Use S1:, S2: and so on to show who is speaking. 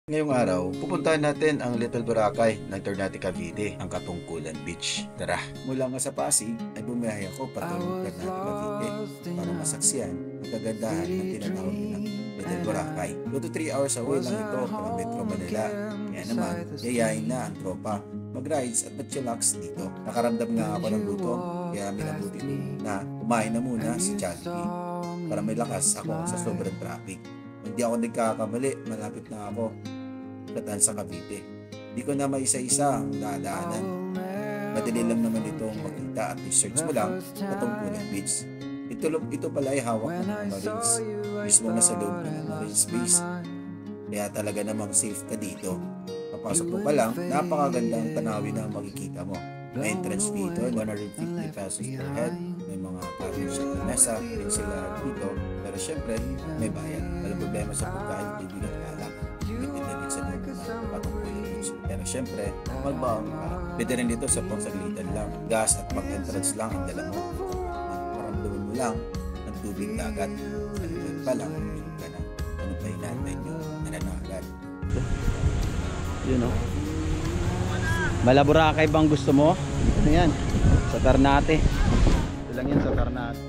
S1: Ngayong araw, pupuntahan natin ang Little Boracay ng Ternate Cavite, ang Katungkulan Beach. Tara! Mula nga sa Pasig ay bumiyahe ako patulong Ternate Cavite para masaksiyan ang kagandahan ng tinatawag nilang Little Boracay. 2 to 3 hours away lang ito from Metro Manila. Kaya naman, yayain na ang tropa mag-rides at mag-chillax dito. Nakaramdam nga ako ng gutom, kaya minabuti ko na kumain na muna si Jollibee para may lakas ako sa sobrang traffic. Hindi ako nagkakamali, malapit na ako sa Cavite. Hindi ko na maisa-isa ang dadaanan. Madali lang naman itong makita at i-search mo lang Katungkulan Beach. Ito pala ay hawak ng mga Marines. Mismo na sa loob ng Marine Space. Kaya talaga namang safe ka dito. Papasok mo pa lang, napakagandang tanawin na makikita mo. May entrance fee ito, 150 pesos per head. May mga parang siya na nasa, rin sila dito. Pero syempre, may bayad. Walang problema sa pagkain, tubig at alak. Depende sa loob ng Katungkulan Beach. Pero syempre, magbaon ka. Pwede rin dito sa pangsaglitan lang. Gas at pag-entrance lang ang dala mo. Maramdaman mo lang ang tubig dagat. Sa loob pa lang, meron ka na. Ano pa hinantay nyo? Nananagan.
S2: Yun o. Malaboracay bang gusto mo? Ano yan? Sa Ternate. Ito lang yan sa Ternate.